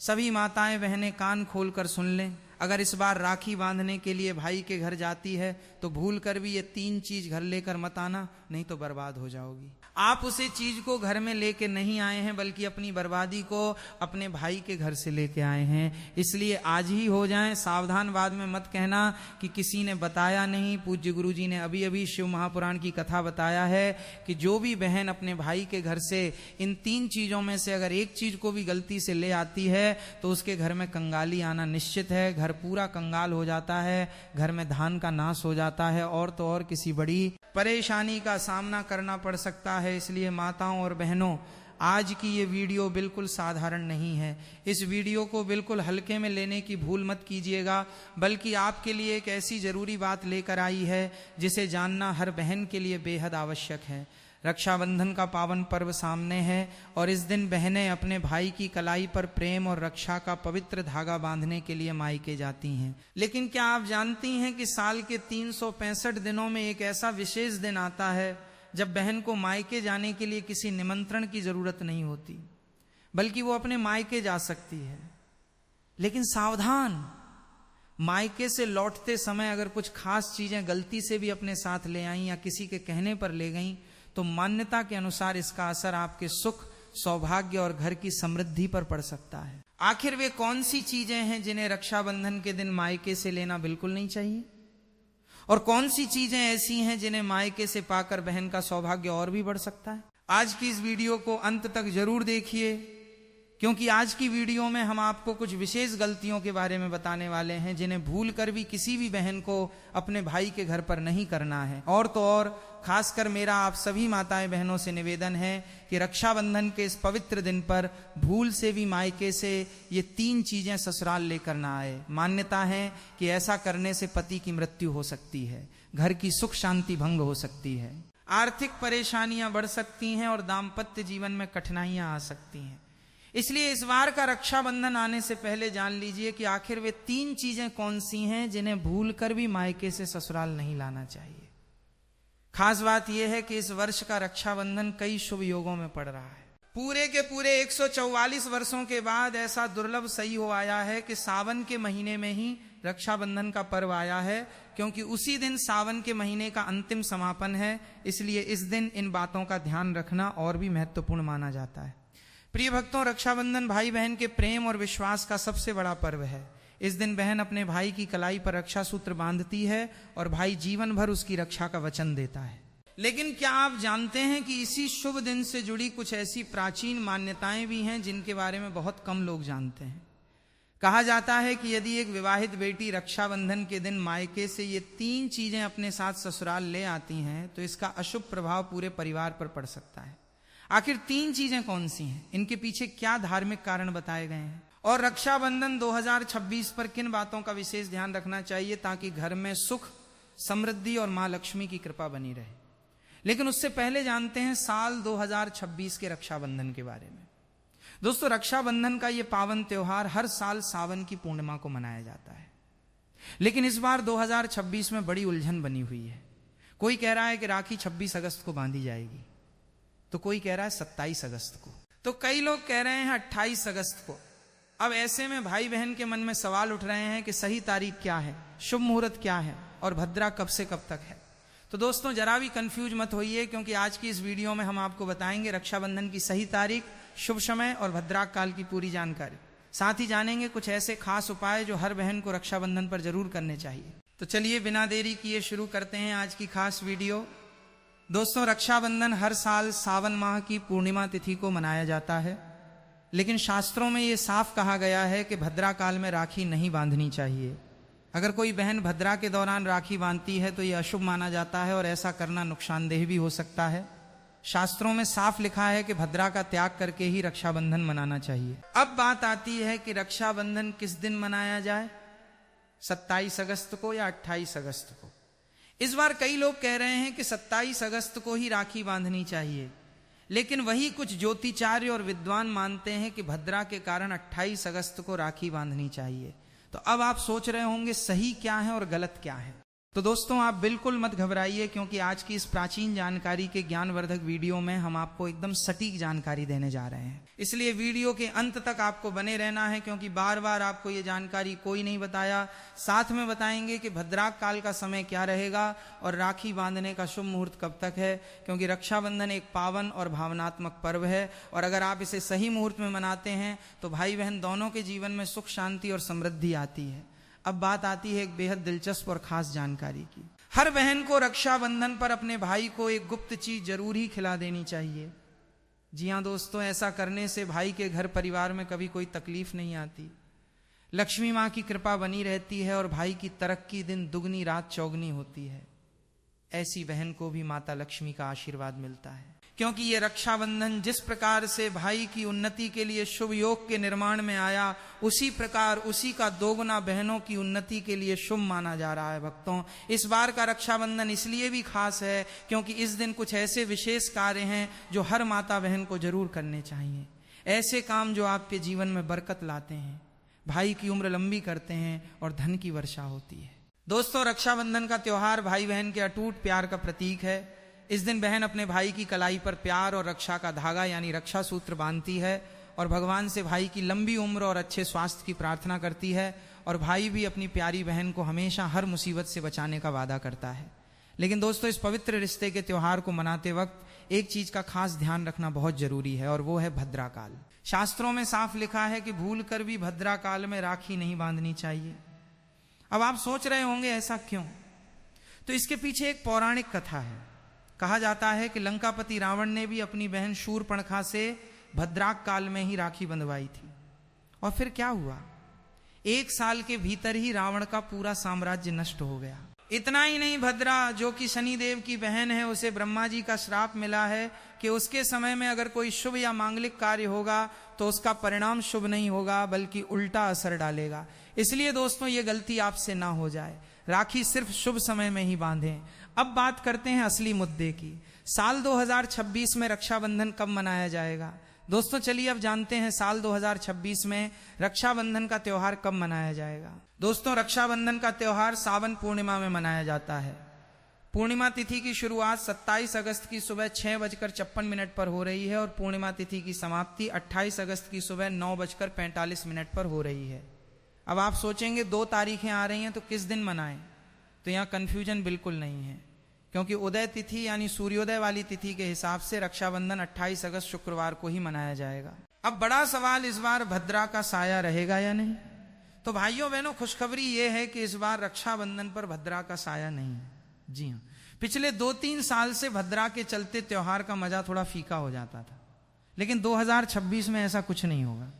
सभी माताएं बहनें कान खोलकर सुन लें, अगर इस बार राखी बांधने के लिए भाई के घर जाती है तो भूल कर भी ये 3 चीज घर लेकर मत आना, नहीं तो बर्बाद हो जाओगी। आप उसे चीज को घर में लेके नहीं आए हैं, बल्कि अपनी बर्बादी को अपने भाई के घर से लेके आए हैं। इसलिए आज ही हो जाएं, सावधान। बाद में मत कहना कि किसी ने बताया नहीं। पूज्य गुरु जी ने अभी अभी शिव महापुराण की कथा बताया है कि जो भी बहन अपने भाई के घर से इन 3 चीजों में से अगर एक चीज को भी गलती से ले आती है तो उसके घर में कंगाली आना निश्चित है। घर पूरा कंगाल हो जाता है, घर में धान का नाश हो जाता है, और तो और किसी बड़ी परेशानी का सामना करना पड़ सकता है। इसलिए माताओं और बहनों, आज की ये वीडियो बिल्कुल साधारण नहीं है। इस वीडियो को बिल्कुल हल्के में लेने की भूल मत कीजिएगा, बल्कि आपके लिए एक ऐसी जरूरी बात लेकर आई है जिसे जानना हर बहन के लिए बेहद आवश्यक है। रक्षाबंधन का पावन पर्व सामने है और इस दिन बहनें अपने भाई की कलाई पर प्रेम और रक्षा का पवित्र धागा बांधने के लिए मायके जाती हैं। लेकिन क्या आप जानती हैं कि साल के 365 दिनों में एक ऐसा विशेष दिन आता है जब बहन को मायके जाने के लिए किसी निमंत्रण की जरूरत नहीं होती, बल्कि वो अपने मायके जा सकती है। लेकिन सावधान, मायके से लौटते समय अगर कुछ खास चीजें गलती से भी अपने साथ ले आई या किसी के कहने पर ले गई तो मान्यता के अनुसार इसका असर आपके सुख, सौभाग्य और घर की समृद्धि पर पड़ सकता है। आखिर वे कौन सी चीजें हैं जिन्हें रक्षाबंधन के दिन मायके से लेना बिल्कुल नहीं चाहिए, और कौन सी चीजें ऐसी हैं जिन्हें मायके से पाकर बहन का सौभाग्य और भी बढ़ सकता है? आज की इस वीडियो को अंत तक जरूर देखिए, क्योंकि आज की वीडियो में हम आपको कुछ विशेष गलतियों के बारे में बताने वाले हैं जिन्हें भूल कर भी किसी भी बहन को अपने भाई के घर पर नहीं करना है। और तो और खासकर मेरा आप सभी माताएं बहनों से निवेदन है कि रक्षाबंधन के इस पवित्र दिन पर भूल से भी मायके से ये 3 चीजें ससुराल लेकर ना आए। मान्यता है कि ऐसा करने से पति की मृत्यु हो सकती है, घर की सुख शांति भंग हो सकती है, आर्थिक परेशानियां बढ़ सकती हैं और दाम्पत्य जीवन में कठिनाइयां आ सकती हैं। इसलिए इस बार का रक्षाबंधन आने से पहले जान लीजिए कि आखिर वे 3 चीजें कौन सी हैं जिन्हें भूल कर भी मायके से ससुराल नहीं लाना चाहिए। खास बात यह है कि इस वर्ष का रक्षाबंधन कई शुभ योगों में पड़ रहा है। पूरे के पूरे 144 वर्षों के बाद ऐसा दुर्लभ सही हो आया है कि सावन के महीने में ही रक्षाबंधन का पर्व आया है, क्योंकि उसी दिन सावन के महीने का अंतिम समापन है। इसलिए इस दिन इन बातों का ध्यान रखना और भी महत्वपूर्ण माना जाता है। प्रिय भक्तों, रक्षाबंधन भाई बहन के प्रेम और विश्वास का सबसे बड़ा पर्व है। इस दिन बहन अपने भाई की कलाई पर रक्षा सूत्र बांधती है और भाई जीवन भर उसकी रक्षा का वचन देता है। लेकिन क्या आप जानते हैं कि इसी शुभ दिन से जुड़ी कुछ ऐसी प्राचीन मान्यताएं भी हैं जिनके बारे में बहुत कम लोग जानते हैं। कहा जाता है कि यदि एक विवाहित बेटी रक्षाबंधन के दिन मायके से ये 3 चीजें अपने साथ ससुराल ले आती हैं तो इसका अशुभ प्रभाव पूरे परिवार पर पड़ सकता है। आखिर 3 चीजें कौन सी हैं, इनके पीछे क्या धार्मिक कारण बताए गए हैं, और रक्षाबंधन 2026 पर किन बातों का विशेष ध्यान रखना चाहिए ताकि घर में सुख, समृद्धि और मां लक्ष्मी की कृपा बनी रहे। लेकिन उससे पहले जानते हैं साल 2026 के रक्षाबंधन के बारे में। दोस्तों, रक्षाबंधन का यह पावन त्योहार हर साल सावन की पूर्णिमा को मनाया जाता है, लेकिन इस बार 2026 में बड़ी उलझन बनी हुई है। कोई कह रहा है कि राखी 26 अगस्त को बांधी जाएगी, तो कोई कह रहा है 27 अगस्त को, तो कई लोग कह रहे हैं 28 अगस्त को। अब ऐसे में भाई बहन के मन में सवाल उठ रहे हैं कि सही तारीख क्या है, शुभ मुहूर्त क्या है और भद्रा कब से कब तक है। तो दोस्तों, जरा भी कंफ्यूज मत होइए, क्योंकि आज की इस वीडियो में हम आपको बताएंगे रक्षाबंधन की सही तारीख, शुभ समय और भद्राक काल की पूरी जानकारी। साथ ही जानेंगे कुछ ऐसे खास उपाय जो हर बहन को रक्षाबंधन पर जरूर करने चाहिए। तो चलिए बिना देरी किए शुरू करते हैं आज की खास वीडियो। दोस्तों, रक्षाबंधन हर साल सावन माह की पूर्णिमा तिथि को मनाया जाता है, लेकिन शास्त्रों में यह साफ कहा गया है कि भद्रा काल में राखी नहीं बांधनी चाहिए। अगर कोई बहन भद्रा के दौरान राखी बांधती है तो यह अशुभ माना जाता है और ऐसा करना नुकसानदेह भी हो सकता है। शास्त्रों में साफ लिखा है कि भद्रा का त्याग करके ही रक्षाबंधन मनाना चाहिए। अब बात आती है कि रक्षाबंधन किस दिन मनाया जाए, 27 अगस्त को या 28 अगस्त को। इस बार कई लोग कह रहे हैं कि 27 अगस्त को ही राखी बांधनी चाहिए, लेकिन वही कुछ ज्योतिचार्य और विद्वान मानते हैं कि भद्रा के कारण 28 अगस्त को राखी बांधनी चाहिए। तो अब आप सोच रहे होंगे सही क्या है और गलत क्या है। तो दोस्तों आप बिल्कुल मत घबराइए, क्योंकि आज की इस प्राचीन जानकारी के ज्ञानवर्धक वीडियो में हम आपको एकदम सटीक जानकारी देने जा रहे हैं। इसलिए वीडियो के अंत तक आपको बने रहना है, क्योंकि बार बार आपको ये जानकारी कोई नहीं बताया। साथ में बताएंगे कि भद्राक काल का समय क्या रहेगा और राखी बांधने का शुभ मुहूर्त कब तक है, क्योंकि रक्षाबंधन एक पावन और भावनात्मक पर्व है और अगर आप इसे सही मुहूर्त में मनाते हैं तो भाई बहन दोनों के जीवन में सुख, शांति और समृद्धि आती है। अब बात आती है एक बेहद दिलचस्प और खास जानकारी की। हर बहन को रक्षाबंधन पर अपने भाई को एक गुप्त चीज जरूर ही खिला देनी चाहिए। जी हाँ दोस्तों, ऐसा करने से भाई के घर परिवार में कभी कोई तकलीफ नहीं आती, लक्ष्मी माँ की कृपा बनी रहती है और भाई की तरक्की दिन दुगनी रात चौगनी होती है। ऐसी बहन को भी माता लक्ष्मी का आशीर्वाद मिलता है, क्योंकि ये रक्षाबंधन जिस प्रकार से भाई की उन्नति के लिए शुभ योग के निर्माण में आया, उसी प्रकार उसी का दोगुना बहनों की उन्नति के लिए शुभ माना जा रहा है। भक्तों, इस बार का रक्षाबंधन इसलिए भी खास है क्योंकि इस दिन कुछ ऐसे विशेष कार्य हैं जो हर माता बहन को जरूर करने चाहिए। ऐसे काम जो आपके जीवन में बरकत लाते हैं, भाई की उम्र लंबी करते हैं और धन की वर्षा होती है। दोस्तों, रक्षाबंधन का त्योहार भाई बहन के अटूट प्यार का प्रतीक है। इस दिन बहन अपने भाई की कलाई पर प्यार और रक्षा का धागा यानी रक्षा सूत्र बांधती है और भगवान से भाई की लंबी उम्र और अच्छे स्वास्थ्य की प्रार्थना करती है और भाई भी अपनी प्यारी बहन को हमेशा हर मुसीबत से बचाने का वादा करता है। लेकिन दोस्तों, इस पवित्र रिश्ते के त्योहार को मनाते वक्त एक चीज का खास ध्यान रखना बहुत जरूरी है और वो है भद्राकाल। शास्त्रों में साफ लिखा है कि भूल कर भी भद्राकाल में राखी नहीं बांधनी चाहिए। अब आप सोच रहे होंगे ऐसा क्यों? तो इसके पीछे एक पौराणिक कथा है। कहा जाता है कि लंकापति रावण ने भी अपनी बहन शूर्पणखा से भद्राक काल में ही राखी बंधवाई थी और फिर क्या हुआ? 1 साल के भीतर ही रावण का पूरा साम्राज्य नष्ट हो गया। इतना ही नहीं, भद्रा जो कि शनिदेव की बहन है, उसे ब्रह्मा जी का श्राप मिला है कि उसके समय में अगर कोई शुभ या मांगलिक कार्य होगा तो उसका परिणाम शुभ नहीं होगा बल्कि उल्टा असर डालेगा। इसलिए दोस्तों, ये गलती आपसे ना हो जाए, राखी सिर्फ शुभ समय में ही बांधें। अब बात करते हैं असली मुद्दे की। साल 2026 में रक्षाबंधन कब मनाया जाएगा? दोस्तों चलिए अब जानते हैं साल 2026 में रक्षाबंधन का त्योहार कब मनाया जाएगा। दोस्तों, रक्षाबंधन का त्योहार सावन पूर्णिमा में मनाया जाता है। पूर्णिमा तिथि की शुरुआत 27 अगस्त की सुबह 6:56 पर हो रही है और पूर्णिमा तिथि की समाप्ति 28 अगस्त की सुबह 9:45 पर हो रही है। अब आप सोचेंगे 2 तारीखें आ रही हैं तो किस दिन मनाएं? तो यहाँ कंफ्यूजन बिल्कुल नहीं है, क्योंकि उदय तिथि यानी सूर्योदय वाली तिथि के हिसाब से रक्षाबंधन 28 अगस्त शुक्रवार को ही मनाया जाएगा। अब बड़ा सवाल, इस बार भद्रा का साया रहेगा या नहीं? तो भाइयों बहनों, खुशखबरी ये है कि इस बार रक्षाबंधन पर भद्रा का साया नहीं है। जी हाँ, पिछले 2-3 साल से भद्रा के चलते त्योहार का मजा थोड़ा फीका हो जाता था, लेकिन 2026 में ऐसा कुछ नहीं होगा।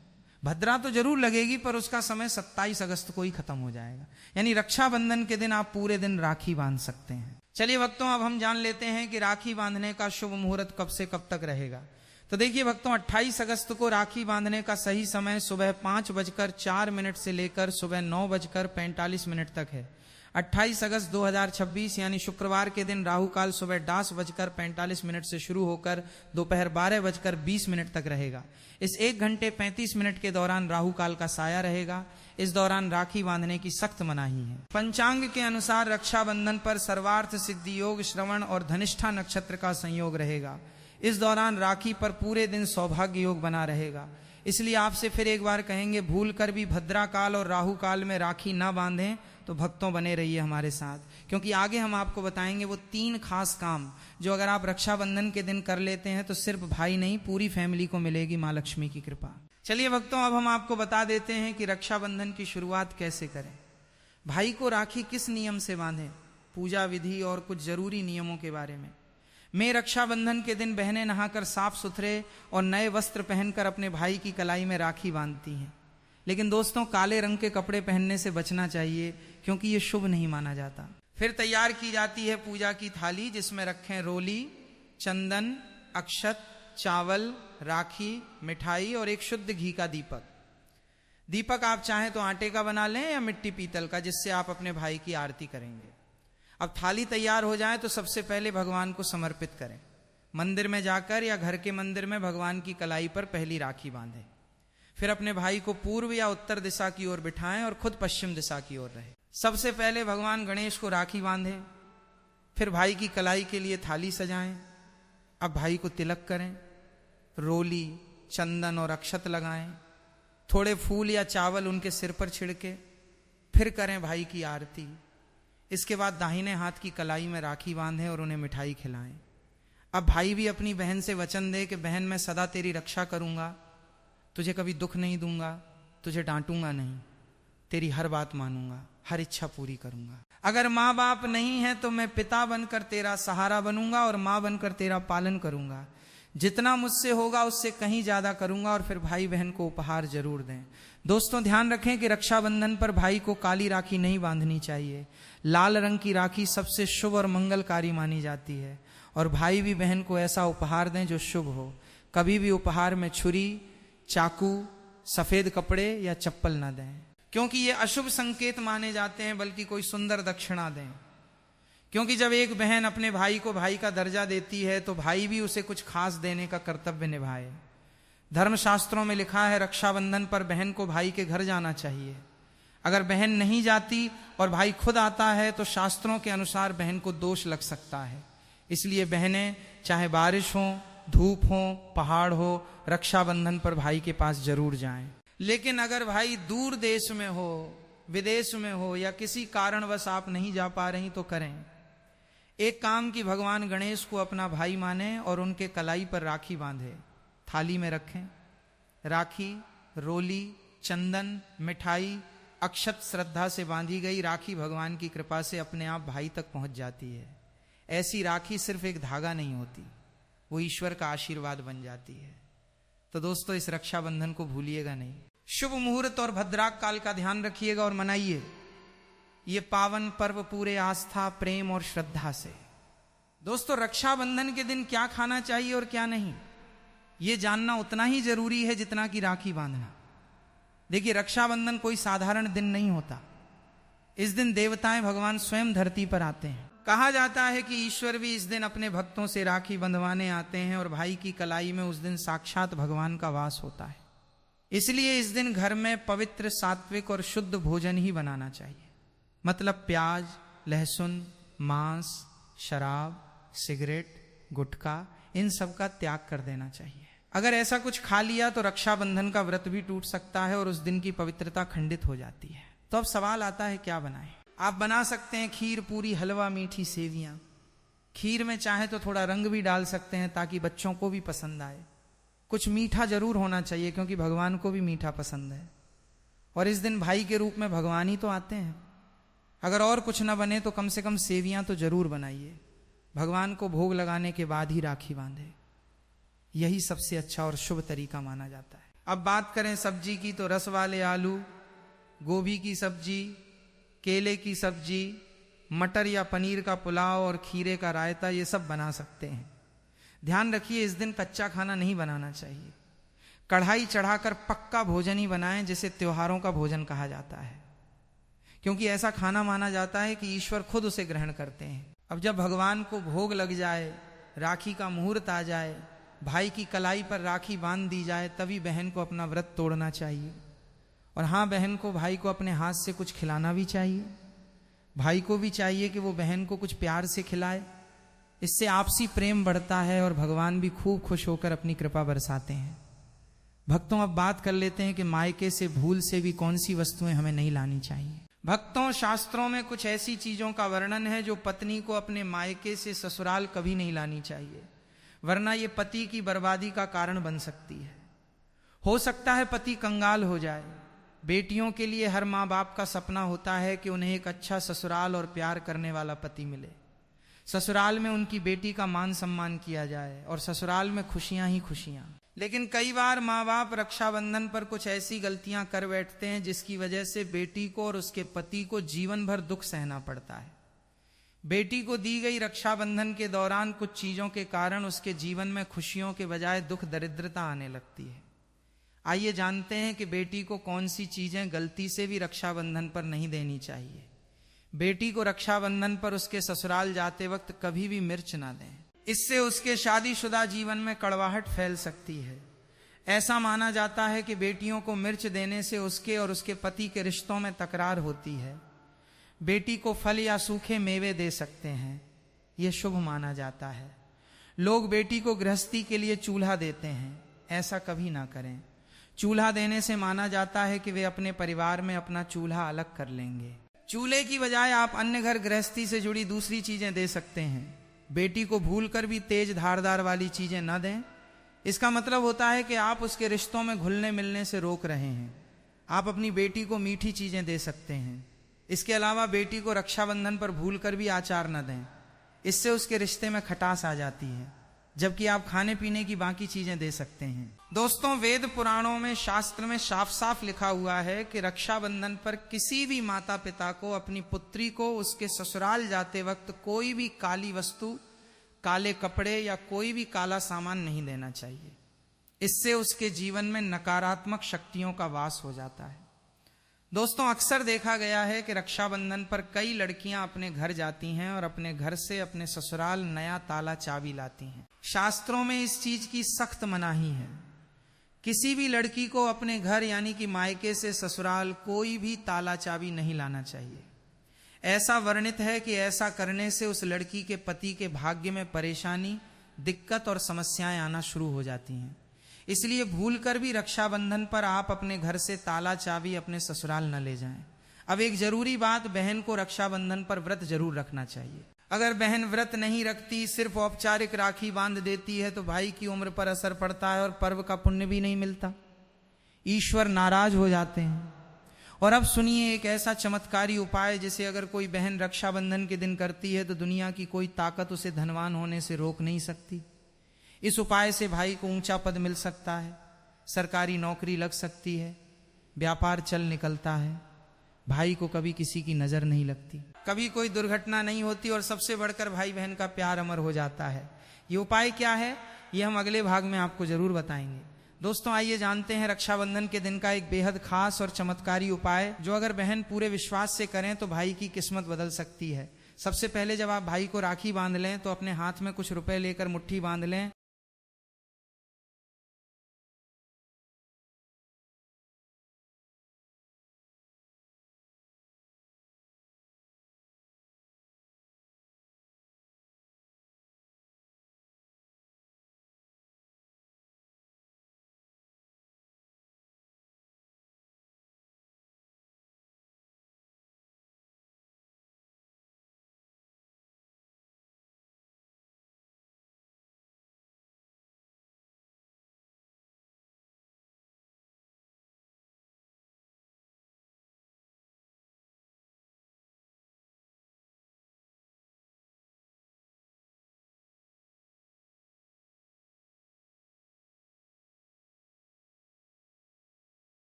भद्रा तो जरूर लगेगी पर उसका समय 27 अगस्त को ही खत्म हो जाएगा, यानी रक्षाबंधन के दिन आप पूरे दिन राखी बांध सकते हैं। चलिए भक्तों, अब हम जान लेते हैं कि राखी बांधने का शुभ मुहूर्त कब से कब तक रहेगा। तो देखिए भक्तों, 28 अगस्त को राखी बांधने का सही समय सुबह 5:04 से लेकर सुबह 9:45 तक है। 28 अगस्त 2026 यानी शुक्रवार के दिन राहु काल सुबह 10:45 से शुरू होकर दोपहर 12:20 तक रहेगा। इस 1 घंटे 35 मिनट के दौरान राहु काल का साया रहेगा। इस दौरान राखी बांधने की सख्त मनाही है। पंचांग के अनुसार रक्षाबंधन पर सर्वार्थ सिद्धि योग, श्रवण और धनिष्ठा नक्षत्र का संयोग रहेगा। इस दौरान राखी पर पूरे दिन सौभाग्य योग बना रहेगा। इसलिए आपसे फिर एक बार कहेंगे, भूल कर भी भद्रा काल और राहु काल में राखी ना बांधें। तो भक्तों बने रहिए हमारे साथ, क्योंकि आगे हम आपको बताएंगे वो 3 खास काम जो अगर आप रक्षाबंधन के दिन कर लेते हैं तो सिर्फ भाई नहीं, पूरी फैमिली को मिलेगी माँ लक्ष्मी की कृपा। चलिए भक्तों, अब हम आपको बता देते हैं कि रक्षाबंधन की शुरुआत कैसे करें। भाई को राखी किस नियम से बांधें, पूजा विधि और कुछ जरूरी नियमों के बारे में रक्षाबंधन के दिन बहनें नहाकर साफ सुथरे और नए वस्त्र पहनकर अपने भाई की कलाई में राखी बांधती हैं। लेकिन दोस्तों, काले रंग के कपड़े पहनने से बचना चाहिए, क्योंकि ये शुभ नहीं माना जाता। फिर तैयार की जाती है पूजा की थाली, जिसमें रखें रोली, चंदन, अक्षत, चावल, राखी, मिठाई और एक शुद्ध घी का दीपक। दीपक आप चाहें तो आटे का बना लें या मिट्टी पीतल का, जिससे आप अपने भाई की आरती करेंगे। अब थाली तैयार हो जाए तो सबसे पहले भगवान को समर्पित करें। मंदिर में जाकर या घर के मंदिर में भगवान की कलाई पर पहली राखी बांधें। फिर अपने भाई को पूर्व या उत्तर दिशा की ओर बिठाएं और खुद पश्चिम दिशा की ओर रहे। सबसे पहले भगवान गणेश को राखी बांधे, फिर भाई की कलाई के लिए थाली सजाएं, अब भाई को तिलक करें, रोली, चंदन और अक्षत लगाएं, थोड़े फूल या चावल उनके सिर पर छिड़के, फिर करें भाई की आरती। इसके बाद दाहिने हाथ की कलाई में राखी बांधें और उन्हें मिठाई खिलाएं। अब भाई भी अपनी बहन से वचन दे कि बहन मैं सदा तेरी रक्षा करूंगा, तुझे कभी दुख नहीं दूंगा, तुझे डांटूंगा नहीं, तेरी हर बात मानूंगा, हर इच्छा पूरी करूंगा। अगर माँ बाप नहीं है तो मैं पिता बनकर तेरा सहारा बनूंगा और माँ बनकर तेरा पालन करूंगा। जितना मुझसे होगा उससे कहीं ज्यादा करूंगा और फिर भाई बहन को उपहार जरूर दें। दोस्तों ध्यान रखें कि रक्षाबंधन पर भाई को काली राखी नहीं बांधनी चाहिए। लाल रंग की राखी सबसे शुभ और मंगलकारी मानी जाती है और भाई भी बहन को ऐसा उपहार दें जो शुभ हो। कभी भी उपहार में छुरी, चाकू, सफेद कपड़े या चप्पल न दें, क्योंकि ये अशुभ संकेत माने जाते हैं, बल्कि कोई सुंदर दक्षिणा दें। क्योंकि जब एक बहन अपने भाई को भाई का दर्जा देती है तो भाई भी उसे कुछ खास देने का कर्तव्य निभाए। धर्मशास्त्रों में लिखा है रक्षाबंधन पर बहन को भाई के घर जाना चाहिए। अगर बहन नहीं जाती और भाई खुद आता है तो शास्त्रों के अनुसार बहन को दोष लग सकता है। इसलिए बहनें चाहे बारिश हो, धूप हो, पहाड़ हो, रक्षाबंधन पर भाई के पास जरूर जाएं। लेकिन अगर भाई दूर देश में हो, विदेश में हो या किसी कारणवश आप नहीं जा पा रही तो करें एक काम कि भगवान गणेश को अपना भाई माने और उनके कलाई पर राखी बांधे, थाली में रखें। राखी, रोली, चंदन, मिठाई, अक्षत श्रद्धा से बांधी गई राखी भगवान की कृपा से अपने आप भाई तक पहुंच जाती है। ऐसी राखी सिर्फ एक धागा नहीं होती, वो ईश्वर का आशीर्वाद बन जाती है। तो दोस्तों इस रक्षाबंधन को भूलिएगा नहीं। शुभ मुहूर्त और भद्राक काल का ध्यान रखिएगा और मनाइए ये पावन पर्व पूरे आस्था, प्रेम और श्रद्धा से। दोस्तों रक्षाबंधन के दिन क्या खाना चाहिए और क्या नहीं, ये जानना उतना ही जरूरी है जितना कि राखी बांधना। देखिए रक्षाबंधन कोई साधारण दिन नहीं होता। इस दिन देवताएं भगवान स्वयं धरती पर आते हैं। कहा जाता है कि ईश्वर भी इस दिन अपने भक्तों से राखी बंधवाने आते हैं और भाई की कलाई में उस दिन साक्षात भगवान का वास होता है। इसलिए इस दिन घर में पवित्र, सात्विक और शुद्ध भोजन ही बनाना चाहिए। मतलब प्याज, लहसुन, मांस, शराब, सिगरेट, गुटखा, इन सब का त्याग कर देना चाहिए। अगर ऐसा कुछ खा लिया तो रक्षाबंधन का व्रत भी टूट सकता है और उस दिन की पवित्रता खंडित हो जाती है। तो अब सवाल आता है क्या बनाएं। आप बना सकते हैं खीर, पूरी, हलवा, मीठी सेवियां। खीर में चाहे तो थोड़ा रंग भी डाल सकते हैं ताकि बच्चों को भी पसंद आए। कुछ मीठा जरूर होना चाहिए क्योंकि भगवान को भी मीठा पसंद है और इस दिन भाई के रूप में भगवान ही तो आते हैं। अगर और कुछ ना बने तो कम से कम सेवियां तो जरूर बनाइए। भगवान को भोग लगाने के बाद ही राखी बांधे, यही सबसे अच्छा और शुभ तरीका माना जाता है। अब बात करें सब्जी की तो रस वाले आलू, गोभी की सब्जी, केले की सब्जी, मटर या पनीर का पुलाव और खीरे का रायता, ये सब बना सकते हैं। ध्यान रखिए इस दिन कच्चा खाना नहीं बनाना चाहिए। कढ़ाई चढ़ाकर पक्का भोजन ही बनाएं जिसे त्योहारों का भोजन कहा जाता है, क्योंकि ऐसा खाना माना जाता है कि ईश्वर खुद उसे ग्रहण करते हैं। अब जब भगवान को भोग लग जाए, राखी का मुहूर्त आ जाए, भाई की कलाई पर राखी बांध दी जाए, तभी बहन को अपना व्रत तोड़ना चाहिए। और हाँ, बहन को भाई को अपने हाथ से कुछ खिलाना भी चाहिए। भाई को भी चाहिए कि वो बहन को कुछ प्यार से खिलाए। इससे आपसी प्रेम बढ़ता है और भगवान भी खूब खुश होकर अपनी कृपा बरसाते हैं। भक्तों अब बात कर लेते हैं कि मायके से भूल से भी कौन सी वस्तुएं हमें नहीं लानी चाहिए। भक्तों शास्त्रों में कुछ ऐसी चीजों का वर्णन है जो पत्नी को अपने मायके से ससुराल कभी नहीं लानी चाहिए, वरना ये पति की बर्बादी का कारण बन सकती है। हो सकता है पति कंगाल हो जाए। बेटियों के लिए हर माँ बाप का सपना होता है कि उन्हें एक अच्छा ससुराल और प्यार करने वाला पति मिले। ससुराल में उनकी बेटी का मान सम्मान किया जाए और ससुराल में खुशियां ही खुशियां। लेकिन कई बार माँ बाप रक्षाबंधन पर कुछ ऐसी गलतियां कर बैठते हैं जिसकी वजह से बेटी को और उसके पति को जीवन भर दुख सहना पड़ता है। बेटी को दी गई रक्षाबंधन के दौरान कुछ चीजों के कारण उसके जीवन में खुशियों के बजाय दुख, दरिद्रता आने लगती है। आइए जानते हैं कि बेटी को कौन सी चीजें गलती से भी रक्षाबंधन पर नहीं देनी चाहिए। बेटी को रक्षाबंधन पर उसके ससुराल जाते वक्त कभी भी मिर्च ना दें। इससे उसके शादीशुदा जीवन में कड़वाहट फैल सकती है। ऐसा माना जाता है कि बेटियों को मिर्च देने से उसके और उसके पति के रिश्तों में तकरार होती है। बेटी को फल या सूखे मेवे दे सकते हैं, यह शुभ माना जाता है। लोग बेटी को गृहस्थी के लिए चूल्हा देते हैं, ऐसा कभी ना करें। चूल्हा देने से माना जाता है कि वे अपने परिवार में अपना चूल्हा अलग कर लेंगे। चूल्हे की बजाय आप अन्य घर गृहस्थी से जुड़ी दूसरी चीजें दे सकते हैं। बेटी को भूलकर भी तेज धारदार वाली चीजें न दें। इसका मतलब होता है कि आप उसके रिश्तों में घुलने मिलने से रोक रहे हैं। आप अपनी बेटी को मीठी चीजें दे सकते हैं। इसके अलावा बेटी को रक्षाबंधन पर भूलकर भी आचार न दें, इससे उसके रिश्ते में खटास आ जाती है, जबकि आप खाने पीने की बाकी चीजें दे सकते हैं। दोस्तों, वेद पुराणों में, शास्त्र में साफ साफ लिखा हुआ है कि रक्षाबंधन पर किसी भी माता पिता को अपनी पुत्री को उसके ससुराल जाते वक्त कोई भी काली वस्तु, काले कपड़े या कोई भी काला सामान नहीं देना चाहिए। इससे उसके जीवन में नकारात्मक शक्तियों का वास हो जाता है। दोस्तों, अक्सर देखा गया है कि रक्षाबंधन पर कई लड़कियां अपने घर जाती हैं और अपने घर से अपने ससुराल नया ताला चाबी लाती हैं। शास्त्रों में इस चीज की सख्त मनाही है। किसी भी लड़की को अपने घर यानी कि मायके से ससुराल कोई भी ताला चाबी नहीं लाना चाहिए। ऐसा वर्णित है कि ऐसा करने से उस लड़की के पति के भाग्य में परेशानी, दिक्कत और समस्याएं आना शुरू हो जाती हैं। इसलिए भूलकर भी रक्षाबंधन पर आप अपने घर से ताला चाबी अपने ससुराल न ले जाएं। अब एक जरूरी बात, बहन को रक्षाबंधन पर व्रत जरूर रखना चाहिए। अगर बहन व्रत नहीं रखती, सिर्फ औपचारिक राखी बांध देती है, तो भाई की उम्र पर असर पड़ता है और पर्व का पुण्य भी नहीं मिलता। ईश्वर नाराज हो जाते हैं। और अब सुनिए एक ऐसा चमत्कारी उपाय जिसे अगर कोई बहन रक्षाबंधन के दिन करती है तो दुनिया की कोई ताकत उसे धनवान होने से रोक नहीं सकती। इस उपाय से भाई को ऊंचा पद मिल सकता है, सरकारी नौकरी लग सकती है, व्यापार चल निकलता है, भाई को कभी किसी की नजर नहीं लगती, कभी कोई दुर्घटना नहीं होती और सबसे बढ़कर भाई बहन का प्यार अमर हो जाता है। ये उपाय क्या है, ये हम अगले भाग में आपको जरूर बताएंगे। दोस्तों, आइए जानते हैं रक्षाबंधन के दिन का एक बेहद खास और चमत्कारी उपाय, जो अगर बहन पूरे विश्वास से करें तो भाई की किस्मत बदल सकती है। सबसे पहले जब आप भाई को राखी बांध लें तो अपने हाथ में कुछ रुपए लेकर मुट्ठी बांध लें